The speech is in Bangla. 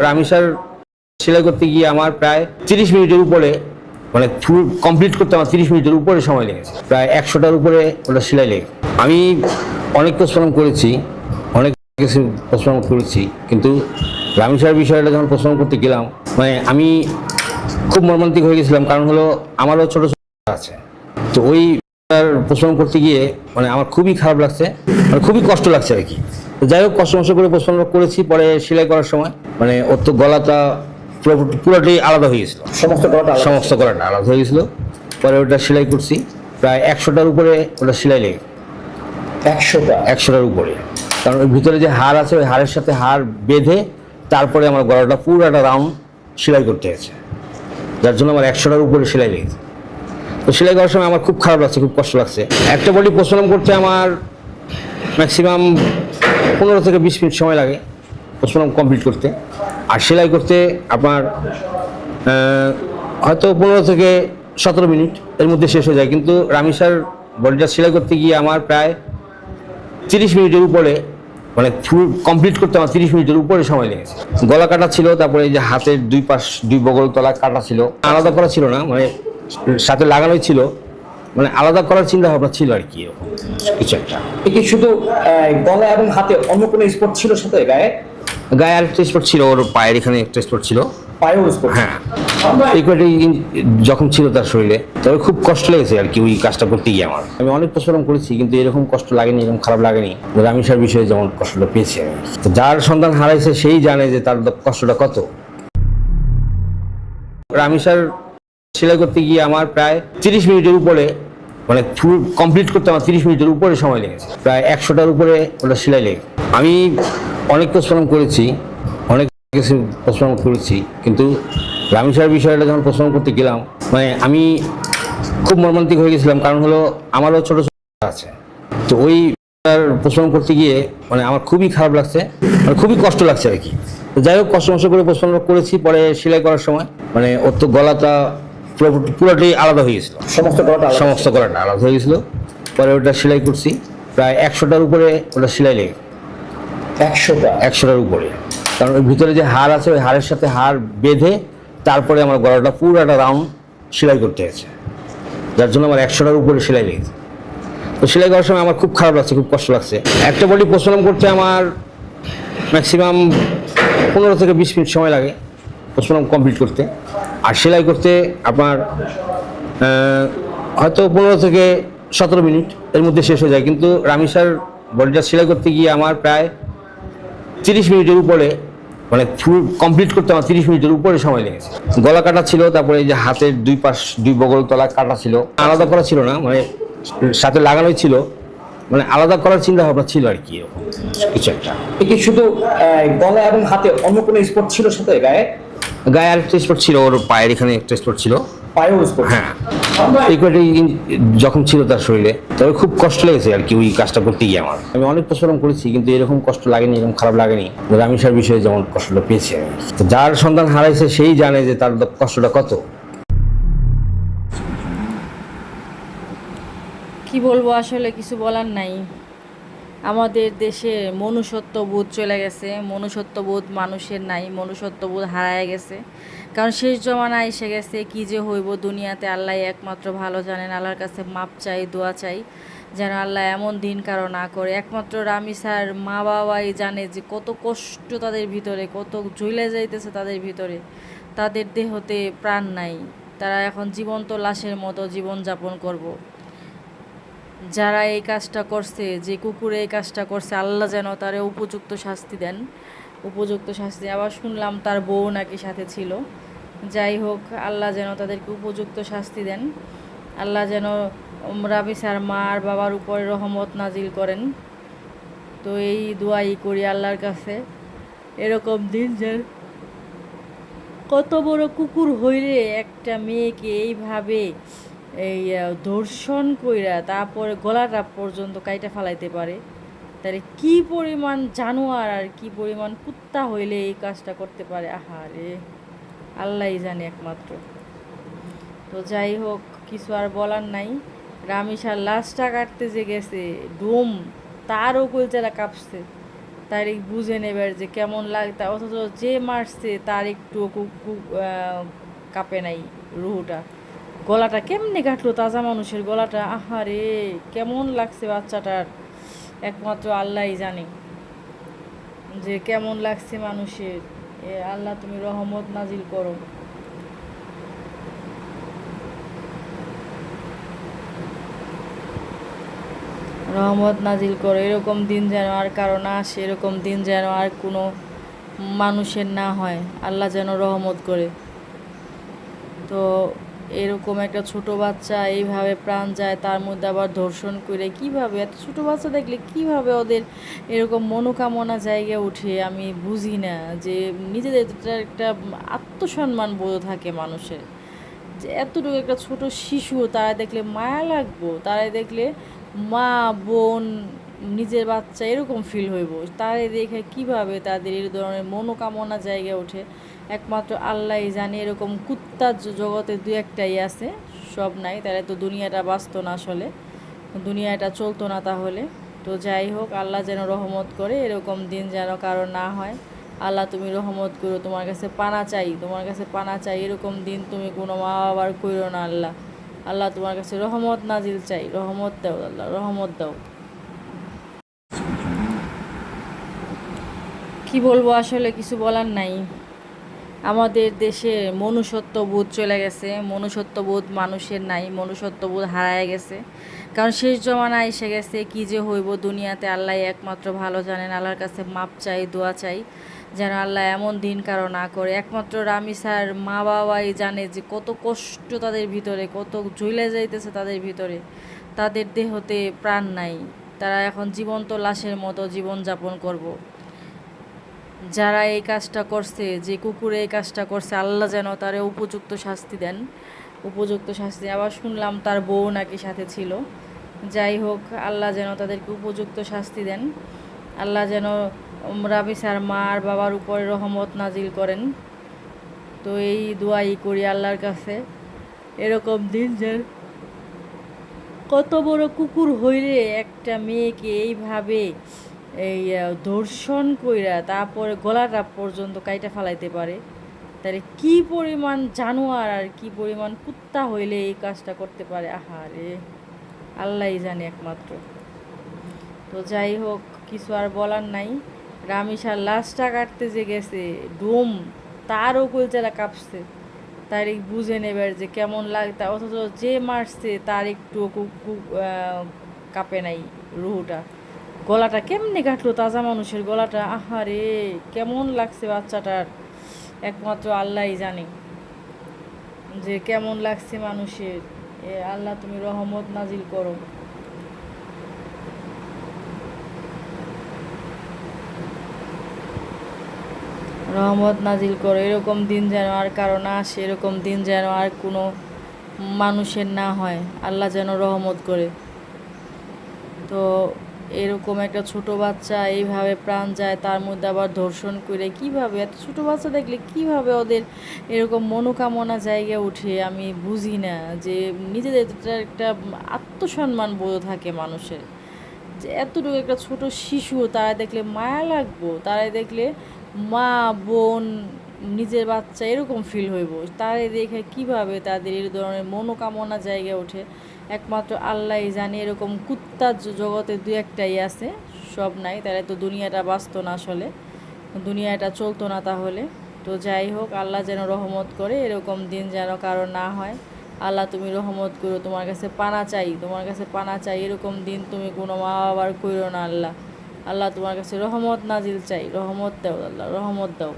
রামিসার সেলাই করতে গিয়ে আমার প্রায় 30 মিনিটের উপরে, মানে ফুল কমপ্লিট করতে আমার 30 মিনিটের উপরে সময় লেগেছে। প্রায় 100টার উপরে ওটা সেলাই লেগে। আমি অনেক পরিশ্রম করেছি, অনেক কিছু পরিশ্রম করেছি, কিন্তু রামিসার বিষয়টা যখন পরিশ্রম করতে গেলাম, মানে আমি খুব মর্মান্তিক হয়ে গেছিলাম। কারণ হলো আমারও ছোট ছোট আছে, তো ওই পরিশ্রম করতে গিয়ে মানে আমার খুবই খারাপ লাগছে, মানে খুবই কষ্ট লাগছে আর কি। যাই হোক, কষ্ট মষ্ট করে পরিশ্রম করেছি। পরে সেলাই করার সময় মানে ওর তো গলাটা পুরোটাই আলাদা হয়ে গেছিল, সমস্ত গলাটা আলাদা হয়ে গেছিল। পরে ওটা সেলাই করছি, প্রায় 100টার উপরে ওটা সেলাই লেগে। 100টার উপরে, কারণ ওই ভিতরে যে হাড় আছে ওই হাড়ের সাথে হাড় বেঁধে তারপরে আমার গলাটা পুরোটা রাউন্ড সেলাই করতে হয়েছে, যার জন্য আমার 100টার উপরে সেলাই লেগেছে। তো সেলাই করার সময় আমার খুব খারাপ লাগছে, খুব কষ্ট লাগছে। একটা বডি পরিশ্রম করতে আমার ম্যাক্সিমাম 15 থেকে 20 মিনিট সময় লাগে পরিশ্রম কমপ্লিট করতে। আর সেলাই করতে আপনার হয়তো 15 থেকে 17 মিনিট এর মধ্যে শেষ হয়ে যায়। কিন্তু রামিসার বডিটা সেলাই করতে গিয়ে আমার প্রায় 30 মিনিটের উপরে, মানে ফুল কমপ্লিট করতে আমার 30 মিনিটের উপরে সময় লেগেছে। গলা কাটা ছিল, তারপরে এই যে হাতের দুই পাশ দুই বগল তলা কাটা ছিল, আলাদা করা ছিল না, মানে সাথে লাগানোই ছিল, মানে আলাদা করার চিন্তা ভাবনা ছিল আর কি, এরকম কিছু একটা। কি শুধু গলা এবং হাতে অন্য কোনো স্পট ছিল সাথে গায়ে? গায়ে আরেকটা স্পট ছিল, ওর পায়ের এখানে একটা স্পট ছিল। পায়েও স্পট? হ্যাঁ, যখন ছিল তার শরীরে, তবে খুব কষ্ট লেগেছে আর কি ওই কাজটা করতে গিয়ে আমার। আমি অনেক পরিশ্রম করেছি, কিন্তু এরকম কষ্ট লাগেনি, এরকম খারাপ লাগেনি রামিসার বিষয়ে যেমন কষ্টটা পেয়েছি আমি। তো যার সন্তান হারাইছে সেই জানে যে তার কষ্টটা কত। রামিসার সেলাই করতে গিয়ে আমার প্রায় 30 মিনিটের উপরে, মানে ফুল কমপ্লিট করতে আমার 30 মিনিটের উপরে সময় লেগেছে। প্রায় 100টার উপরে ওটা সেলাই লেগে। আমি অনেক পরিশ্রম করেছি, অনেক কিছু পরিশ্রম করেছি, কিন্তু রামিসার বিষয়টা যখন পরিশ্রম করতে গেলাম, মানে আমি খুব মর্মান্তিক হয়ে গেছিলাম। কারণ হলো আমারও ছোট ছোট আছে, তো ওই পরিশ্রম করতে গিয়ে মানে আমার খুবই খারাপ লাগছে, মানে খুবই কষ্ট লাগছে আর কি। যাই হোক, কষ্ট মষ্ট করে পরিশ্রম করেছি। পরে সেলাই করার সময় মানে ওর তো গলাটা পুরোটাই আলাদা হয়ে গেছিল, সমস্ত গলাটা আলাদা হয়ে গেছিল। পরে ওটা সেলাই করছি, প্রায় 100টার উপরে ওটা সেলাই লেগে। 100টার উপরে, কারণ ওই ভিতরে যে হাড় আছে ওই হাড়ের সাথে হাড় বেঁধে তারপরে আমার গলাটা পুরোটা রাউন্ড সেলাই করতে হয়েছে, যার জন্য আমার 100টার উপরে সেলাই লেগেছে। তো সেলাই করার সময় আমার খুব খারাপ লাগছে, খুব কষ্ট লাগছে। একটা বডি পরিশ্রম করতে আমার ম্যাক্সিমাম 15 থেকে 20 মিনিট সময় লাগে পরিশ্রম কমপ্লিট করতে। আর সেলাই করতে আপনার হয়তো 15 থেকে 17 মিনিট এর মধ্যে শেষ হয়ে যায়। কিন্তু রামিসার বডিটা সেলাই করতে গিয়ে আমার প্রায় 30 মিনিটের উপরে, মানে ফুল কমপ্লিট করতে আমার 30 মিনিটের উপরে সময় লেগেছে। গলা কাটা ছিল, তারপরে এই যে হাতের দুই পাশ দুই বগল তলা কাটা ছিল, আলাদা করা ছিল না, মানে সাথে লাগানোই ছিল, মানে আলাদা করার চিন্তা ভাবনা ছিল আর কি, এরকম কিছু একটা। কি শুধু গলা এবং হাতে অন্য কোনো স্পট ছিল সাথে গায়ে? গায়ে আরেকটা স্পট ছিল, ওর পায়ের এখানে একটা স্পট ছিল। পায়েও স্পট? হ্যাঁ, যখন ছিল তার শরীরে, তবে খুব কষ্ট লেগেছে আর কি ওই কাজটা করতে গিয়ে আমার। আমি অনেক পরিশ্রম করেছি, কিন্তু এরকম কষ্ট লাগেনি, এরকম খারাপ লাগেনি রামিসার বিষয়ে যেমন কষ্টটা পেয়েছি আমি। তো যার সন্তান হারাইছে সেই জানে যে তার কষ্টটা কত। কি বলবো, আসলে কিছু বলার নাই। আমাদের দেশে মনুষ্যত্ববোধ চলে গেছে, মনুষ্যত্ববোধ মানুষের নাই, মনুষ্যত্ববোধ হারায় গেছে। কারণ শেষ জমানা এসে গেছে, কি যে হইব দুনিয়াতে আল্লাহ একমাত্র ভালো জানেন। আল্লাহর কাছে মাপ চাই, দোয়া চাই যেন আল্লাহ এমন দিন কারো না করে। একমাত্র রামিসার মা বাবাই জানে যে কত কষ্ট তাদের ভিতরে, কত ঝুলে যাইতেছে তাদের ভিতরে। তাদের দেহতে প্রাণ নাই, তারা এখন জীবন্ত লাশের মতো জীবনযাপন করব। যারা এই কাজটা করছে, যে কুকুরে এই কাজটা করছে, আল্লাহ যেন তারে উপযুক্ত শাস্তি দেন, উপযুক্ত শাস্তি। আবার শুনলাম তার বউ নাকি সাথে ছিল। যাই হোক, আল্লাহ যেন তাদেরকে উপযুক্ত শাস্তি দেন। আল্লাহ যেন রামিসার মা আর বাবার উপরে রহমত নাজিল করেন। তো এই দোয়াই করি আল্লাহর কাছে, এরকম দিন যেন কত বড় কুকুর হইলে একটা মেয়েকে এইভাবে এই ধর্ষণ কইরা তারপরে গলাটা পর্যন্ত কাইটা ফালাইতে পারে, তাহলে কি পরিমাণ জানোয়ার আর কি পরিমাণ কুত্তা হইলে এই কাজটা করতে পারে। আহারে, আল্লাহই জানে একমাত্র। তো যাই হোক, কিছু আর বলার নাই। রামিসার লাশটা কাটতে যে গেছে ডুম, তারও কলজারা কাঁপছে। তারিখ বুঝে নেবার যে কেমন লাগতা, অথচ যে মারছে তার একটু কাঁপে নাই রুহুটা। গলাটা কেমনে কাটলো তাজা মানুষের গলাটা, আহারে কেমন লাগছে বাচ্চাটার, একমাত্র আল্লাহই জানে যে কেমন লাগছে মানুষের। আল্লাহ তুমি রহমত নাজিল করো। রহমত নাজিল করো, এরকম দিন যেন আর কারো না আসে, এরকম দিন যেন আর কোনো মানুষের না হয়, আল্লাহ যেন রহমত করে। তো এরকম একটা ছোট বাচ্চা এইভাবে প্রাণ যায়, তার মধ্যে আবার ধর্ষণ করে, কিভাবে এত ছোট বাচ্চা দেখলে কিভাবে ওদের এরকম মনোকামনা জায়গায় উঠে, আমি বুঝি না। যে নিজেদের একটা আত্মসম্মান বোধ থাকে মানুষের, যে এতটুকু একটা ছোট শিশু, তারা দেখলে মায়া লাগবো, তারা দেখলে মা বোন নিজের বাচ্চা এরকম ফিল হইব, তারে দেখে কিভাবে তাদের এই ধরনের মনোকামনা জায়গায় ওঠে, একমাত্র আল্লাহই জানে। এরকম কুত্তার জগতে দু একটাই আছে, সব নাই, তাহলে তো দুনিয়াটা বাঁচত না, আসলে দুনিয়াটা চলতো না তাহলে। তো যাই হোক, আল্লাহ যেন রহমত করে, এরকম দিন যেন কারো না হয়। আল্লাহ তুমি রহমত করো, তোমার কাছে পানা চাই, তোমার কাছে পানা চাই, এরকম দিন তুমি কোনো মা বাবার কইরো না আল্লাহ। আল্লাহ তোমার কাছে রহমত নাজিল চাই, রহমত দাও আল্লাহ, রহমত দাও। কি বলবো, আসলে কিছু বলার নাই। আমাদের দেশে মনুষ্যত্ববোধ চলে গেছে, মনুষ্যত্ববোধ মানুষের নাই, মনুষ্যত্ববোধ হারায় গেছে। কারণ শেষ জমানা এসে গেছে, কি যে হইব দুনিয়াতে আল্লাহ একমাত্র ভালো জানেন। আল্লাহর কাছে মাপ চাই, দোয়া চাই যেন আল্লাহ এমন দিন কারো না করে। একমাত্র রামিসার মা বাবাই জানে যে কত কষ্ট তাদের ভিতরে, কত ঝুলে যাইতেছে তাদের ভিতরে, তাদের দেহতে প্রাণ নাই, তারা এখন জীবন্ত লাশের মতো জীবনযাপন করব। যারা এই কাজটা করছে, যে কুকুরে এই কাজটা করছে, আল্লাহ যেন তারে উপযুক্ত শাস্তি দেন, উপযুক্ত শাস্তি। আবার শুনলাম তার বউ নাকি সাথে ছিল। যাই হোক, আল্লাহ যেন তাদেরকে উপযুক্ত শাস্তি দেন, আল্লাহ যেন রাবিসার মা আর বাবার উপরে রহমত নাজিল করেন। তো এই দোয়াই করি আল্লাহর কাছে, এরকম দিন যে, কত বড় কুকুর হইলে একটা মেয়েকে এইভাবে ধর্ষণ কইরা তারপরে গলাটা পর্যন্ত কাইটা ফালাইতে পারে, তাহলে কি পরিমাণ জানোয়ার আর কি পরিমাণ কুত্তা হইলে এই কাজটা করতে পারে, আহারে আল্লাহই জানে একমাত্র। তো যাই হোক, কিছু আর বলার নাই। রামিসার লাশটা কাটতে যে গেছে ডোম, তারও কলচারা কাঁপছে, তার বুঝে নেবার যে কেমন লাগতা, অথচ যে মারছে তার একটু কাঁপে নাই রুহুটা। গলাটা কেমনে কাটলো তাজা মানুষের গলাটা, আহারে কেমন লাগছে বাচ্চাটার, একমাত্র আল্লাহই জানে যে কেমন লাগছে মানুষের। আল্লাহ তুমি রহমত নাজিল করো। রহমত নাজিল করো, এরকম দিন যেন আর কারো না আসে, এরকম দিন যেন আর কোনো মানুষের না হয়, আল্লাহ যেন রহমত করে। তো এরকম একটা ছোট বাচ্চা এইভাবে প্রাণ যায়, তার মধ্যে আবার ধর্ষণ করে, কিভাবে এত ছোট বাচ্চা দেখলে কিভাবে ওদের এরকম মনোকামনা জায়গায় উঠে, আমি বুঝি না। যে নিজেদের একটা আত্মসম্মান বোধ থাকে মানুষের, যে এতটুকু একটা ছোট শিশু, তারা দেখলে মায়া লাগবো, তারা দেখলে মা বোন নিজের বাচ্চা এরকম ফিল হইব, তারে দেখে কিভাবে তাদের এই ধরনের মনোকামনা জায়গায় ওঠে, একমাত্র আল্লাহই জানে। এরকম কুত্তার জগতে দু একটাই আছে, সব নাই, তাহলে তো দুনিয়াটা বাঁচত না, আসলে দুনিয়াটা চলতো না তাহলে। তো যাই হোক, আল্লাহ যেন রহমত করে, এরকম দিন যেন কারো না হয়। আল্লাহ তুমি রহমত করো, তোমার কাছে পানা চাই, তোমার কাছে পানা চাই, এরকম দিন তুমি কোনো মা বাবার কইরো না আল্লাহ। আল্লাহ তোমার কাছে রহমত নাজিল চাই, রহমত দাও আল্লাহ, রহমত দাও।